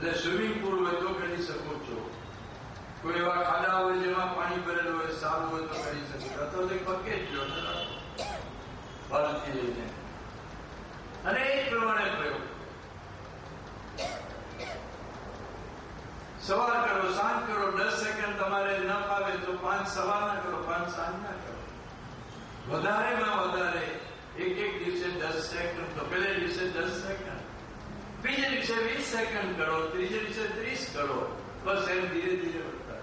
એટલે swimming pool હોય તો કરી શકો છો, કોઈ એવા ખાડા હોય જેમાં પાણી ભરેલું હોય સારું હોય તો કરી શકો છો, અથવા તો પકે જ બાલથી લઈને. અને એ પ્રમાણે પ્રયોગ સવાર કરો, સાંજ કરો. 10 સેકન્ડ તમારે ન ફાવે તો 5 સવારના કરો, 5 સાંજના કરો. વધારેમાં વધારે એક દિવસે 10 સેકન્ડ, તો પહેલા દિવસે 10 સેકન્ડ, બીજે દિવસે 20 સેકન્ડ કરો, ત્રીજે દિવસે 30 કરો. બસ એમ ધીરે ધીરે વધતા.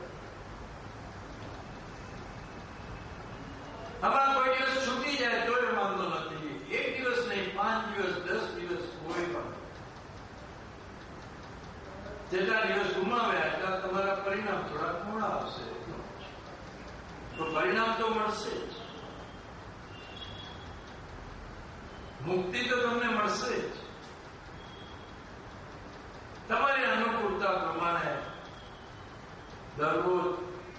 આમાં કોઈ દિવસ છૂટી જાય તો એ વાંધો નથી. એક દિવસ નહીં, 5 દિવસ, 10 દિવસ, કોઈ પણ જેટલા દિવસ ગુમાવ્યા એટલા તમારા પરિણામ થોડા મોડા આવશે, તો પરિણામ તો મળશે જ. મુક્તિ તો તમને મળશે જ. તમારી અનુકૂળતા પ્રમાણે દરરોજ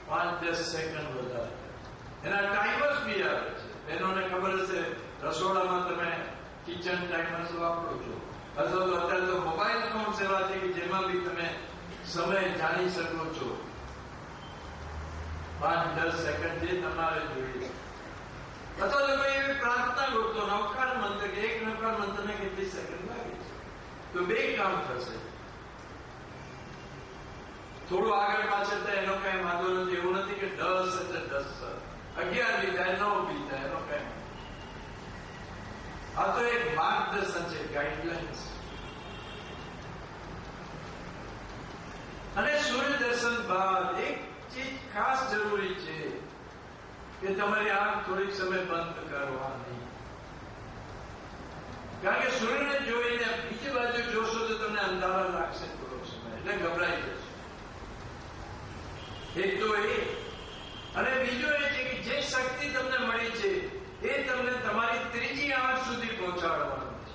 5-10 સેકન્ડ વધારે. એના ટાઈમર્સ બી આવે છે. બહેનોને ખબર હશે, રસોડામાં તમે કિચન ટાઈમર્સ વાપરો છો, અથવા તો અત્યારે તો મોબાઈલ ફોન સેવા છે કે જેમાં બી તમે સમય જાણી શકો છો. 5-10 સેકન્ડ જે તમારે જોઈએ. અથવા તો કોઈ એવી પ્રાર્થના ગોતો, નવકાર મંત્ર, કે એક નવકાર મંત્રને કેટલી સેકન્ડ લાગે છે, તો 2 કામ થશે. થોડું આગળ પાછળ થાય એનો કઈ વાંધો નથી. એવું નથી કે 10 એટલે 10, 11 બી થાય, 9 બી થાય, એનો કઈ. આ તો એક માર્ગદર્શન છે, ગાઈડલાઇન્સ. અને સૂર્ય દર્શન બાદ એક ચીજ ખાસ જરૂરી છે કે તમારી આંખ થોડીક સમય બંધ કરવાની. કારણ કે સૂર્યને જોઈને બીજી બાજુ જોશો તો તમને અંધારા લાગશે થોડો સમય, એટલે ગભરાઈ જશે. એક તો એ. અને બીજું એ છે કે જે શક્તિ તમને મળી છે એ તમને તમારી ત્રીજી આંખ સુધી પહોંચાડવાનું છે.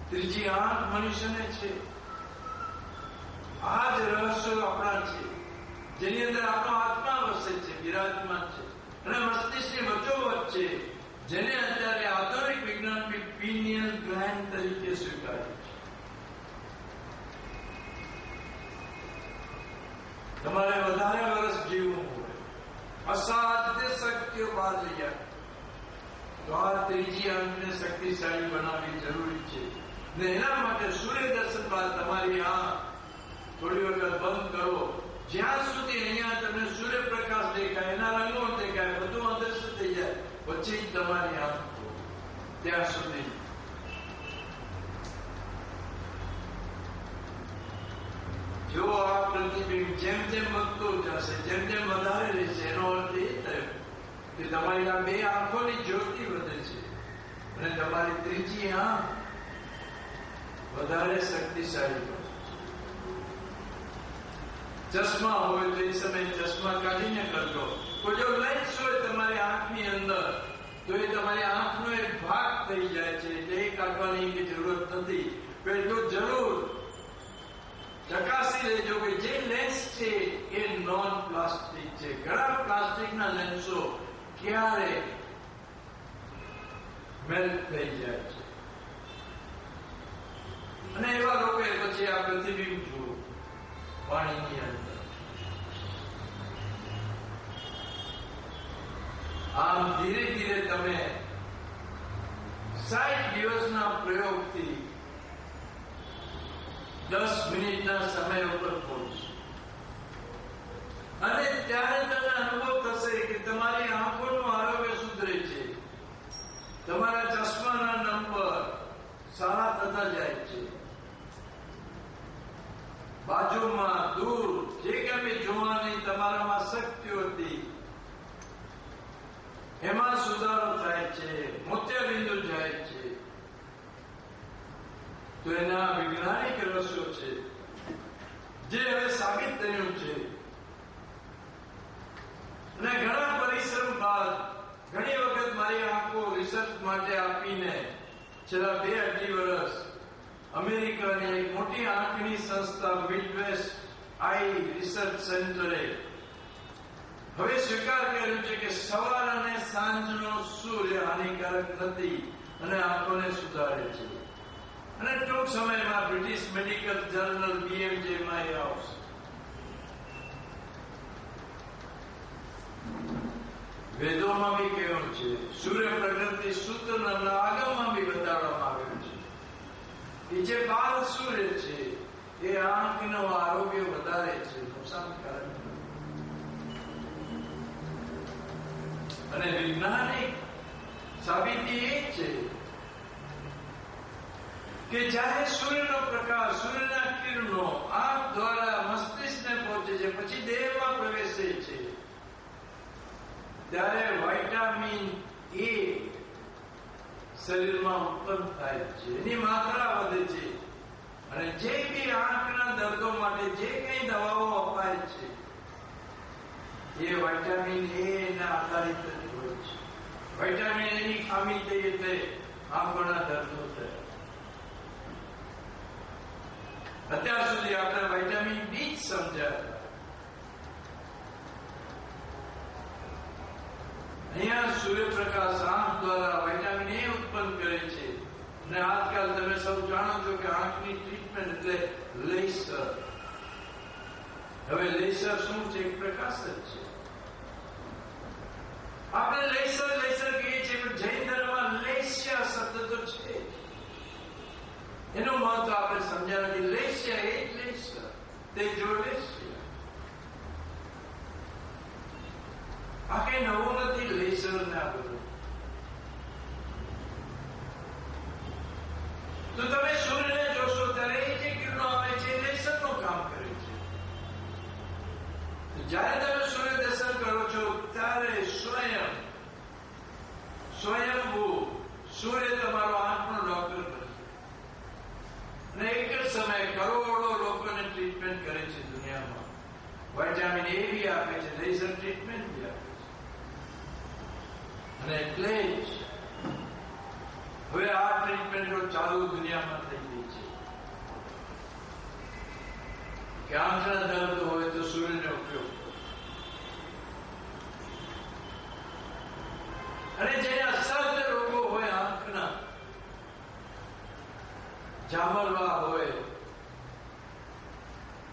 ત્રીજી આંખ મનુષ્યને છે. આ જ રહસ્યો આપણા છે, જેની અંદર આપણો આત્મા વસે છે, વિરાજમાન છે. અને મસ્તિષ્કની વચ્ચોવચ્ચ છે, જેને અત્યારે આધુનિક વિજ્ઞાન પિનિયલ ગ્લેન્ડ તરીકે સ્વીકાર્યું છે. તમારે વધારે વર્ષ જીવવું હોય, અસાધ્ય શક્તિઓ બહાર લઈ જાય, તો આ ત્રીજી આંખને શક્તિશાળી બનાવવી જરૂરી છે. ને એના માટે સૂર્ય દર્શન બાદ તમારી આંખ થોડી વખત બંધ કરો. જ્યાં સુધી અહીંયા તમને સૂર્યપ્રકાશ દેખાય, એના રંગો દેખાય, બધું અદૃશ્ય થઈ જાય, પછી જ તમારી આંખ ખોલો. ત્યાં સુધી જો આ પ્રતિબિંબ જેમ જેમ વધતું જશે, જેમ જેમ વધારે રહેશે, એનો અર્થ એ થયો કે તમારી આ 2 આંખોની જ્યોતિ વધે છે અને તમારી ત્રીજી આંખ વધારે શક્તિશાળી બને. ચશ્મા હોય તો એ સમયે ચશ્મા કાઢીને કરજો. કોઈ જો લેન્સ હોય તમારી આંખની અંદર તો એ તમારી આંખનો એક ભાગ થઈ જાય છે, એટલે એ કાઢવાની કે જરૂરત નથી. એટલું જરૂર ચકાસી લેજો કે જે લેન્સ છે એ નોન પ્લાસ્ટિક છે. ઘણા પ્લાસ્ટિકના લેન્સો ક્યારે મેલ્ટ થઈ જાય છે, અને એવા લોકો પછી આ પ્રતિબિંબ જુઓ પાણીની અંદર. આમ ધીરે ધીરે તમે 60 દિવસના પ્રયોગથી 10 મિનિટના સમય ઉપર પહોંચશો. અને ત્યારે તમને અનુભવ થશે કે તમારી આંખોનું આરોગ્ય સુધરે છે, તમારા ચશ્માના નંબર સારા થતા જાય છે. બાજુમાં દૂર જે કંઈ જોવાની તમારામાં શક્તિ હતી એમાં સુધારો થાય છે, મોતિયાબિંદુ જાય છે. તો એના વૈજ્ઞાનિક રહસ્યો છે જે હવે સાબિત થયું છે. અને ઘણા પરિશ્રમ બાદ ઘણી વખત મારી આંખો રિસર્ચ માટે આપીને છેલ્લા 2-2.5 વર્ષ અમેરિકાની એક મોટી આંખની સંસ્થા મિડવેસ્ટ આઈ રિસર્ચ સેન્ટરે હવે સ્વીકાર કર્યું છે કે સવાર અને સાંજનો સૂર્ય હાનિકારક નથી અને આંખોને સુધારે છે. અને ટૂંક સમયમાં બ્રિટિશ મેડિકલ જર્નલ BMJ-માં એ આવશે. વેદોમાં બી કહેવું છે, સૂર્ય પ્રગતિ સૂત્રના આગમમાં બી બતાવવામાં આવ્યું છે કે જે બાલ સૂર્ય છે એ આંખનું આરોગ્ય વધારે છે, નુકસાનકારક. અને વૈજ્ઞાનિક સાબિતી એ છે કે જ્યારે સૂર્યનો પ્રકાશ, સૂર્યના કિરણો આંખ દ્વારા મસ્તિષ્કને પહોંચે છે, પછી દેહમાં પ્રવેશે છે, ત્યારે વિટામિન A શરીરમાં ઉત્પન્ન થાય છે, એની માત્રા વધે છે. અને જે બી આંખના દર્દો માટે જે કઈ દવાઓ અપાય છે એ વિટામિન A ના આધારિત હોય છે. વિટામિન A ની ખામી થઈ એટલે આંખોના દર્દો થયા. અત્યાર સુધી આપણે વિટામિન B જ સમજ્યા. અહીંયા સૂર્યપ્રકાશ આંખ દ્વારા વિટામિન A ઉત્પન્ન કરે છે. અને આજકાલ તમે સૌ જાણો છો કે આંખની ટ્રીટમેન્ટ એટલે લેસર. હવે લેસર શું છે? એક પ્રકાશ જ છે. આપણે લેસર કહીએ છીએ, પણ જૈન ધર્મમાં લેસ્ય શબ્દ તો છે. એનું મહત્વ આપણે સમજ્યા નથી. લેસ્ય એ જ લેસર, તે જો લેસ્ય. આ કઈ નવું નથી. લેસર ને આ બધું તો તમે સૂર્યને જોશો ત્યારે એ જે કિરણો આવે છે લેસરનું કામ કરે છે. જ્યારે તમે સૂર્ય દર્શન કરો છો ત્યારે સ્વયંભૂ સૂર્ય તમારો આંખનો ડોક્ટર બને. અને એક જ સમયે કરોડો લોકોને ટ્રીટમેન્ટ કરે છે દુનિયામાં. વિટામિન A બી આપે છે, લેસર ટ્રીટમેન્ટ બી આપે છે. અને એટલે જ હવે આ ટ્રીટમેન્ટો ચાલુ દુનિયામાં થઈ ગઈ છે કે આંખના દર્દ હોય તો સૂર્યનો ઉપયોગ કરો. અને જે અસાધ્ય રોગો હોય આંખના, જામરવા હોય,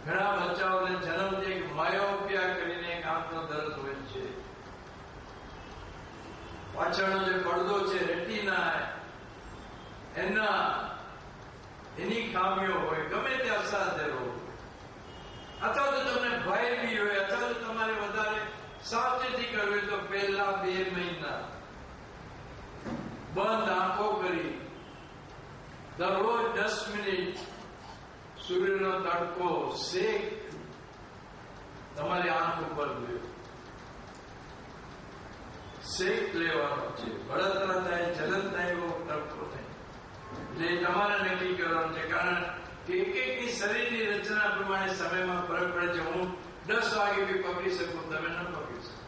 ઘણા બચ્ચાઓને જન્મથી એક માયોપિયા કરીને એક આંખનો દર્દ હોય છે. પાછળનો જે પડદો છે રેટિના, એની ખામીઓ હોય, ગમે તે અસાધ્ય રોગ, અથવા તો તમને ભય બી હોય, અથવા તો તમારે વધારે સાવચેતી કરવી તો પહેલા 2 મહિના બંધ આંખો કરી દરરોજ 10 મિનિટ સૂર્યનો તડકો શેક તમારી આંખ ઉપર લ્યો. શેક લેવાનો છે. બળતરા થાય, જલન થાય એવો તડકો થાય. જે તમારે નક્કી કરવાનું છે. કારણ કે એકની શરીરની રચના પ્રમાણે સમયમાં ફરક પડે છે. હું 10 વાગે બી પકડી શકું, તમે ન પકડી શકો.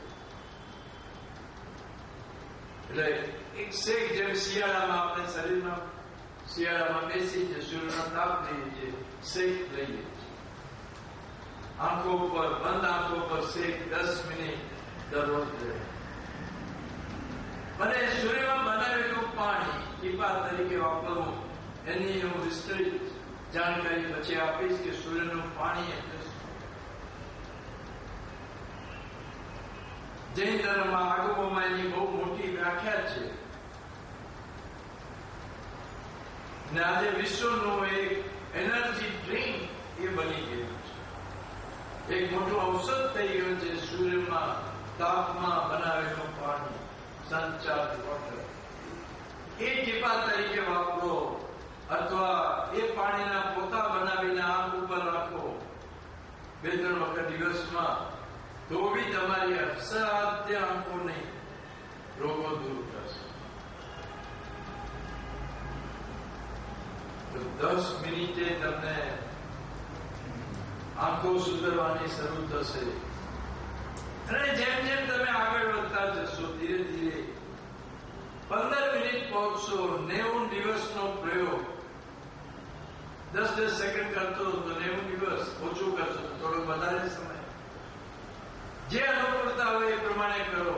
એટલે એક શેક, જેમ શિયાળામાં આપણે શરીરમાં શિયાળામાં બેસી છે, સૂર્યનો તાપ લઈએ છીએ, શેક લઈએ છીએ. આંખો ઉપર, બંધ આંખો પર શેક 10 મિનિટ દરરોજ લે. અને સૂર્યમાં બનાવેલું પાણી ટીપા તરીકે વાપરવું, એની હું વિસ્તૃત જાણકારી પછી આપીશ કે સૂર્યનું પાણી એટલે શું. જૈન ધર્મમાં આગમોમાં એની બહુ મોટી વ્યાખ્યા છે. ને આજે વિશ્વનું એક એનર્જી ડ્રિંક એ બની ગયું છે. એક મોટું ઔષધ થઈ ગયું છે સૂર્યમાં તાપમાં બનાવેલું પાણી, સનચાર્જ વોટર. એ ટીપા તરીકે વાપરો, અથવા એ પાણીના પોતા બનાવીને આંખ ઉપર રાખો 2-3 વખત દિવસમાં, તો બી તમારી અસાધ્ય આંખોની રોગો દૂર થશે. તો 10 મિનિટે તમને આંખો સુધરવાની શરૂ થશે. અને જેમ જેમ તમે આગળ વધતા જશો, ધીરે ધીરે 15 મિનિટ પહોંચશો. 90 દિવસનો પ્રયોગ 10 સેકન્ડ કરતો તો 90 દિવસ, ઓછું કરશો તો થોડો વધારે સમય. જે અનુકૂળતા હોય એ પ્રમાણે કરો.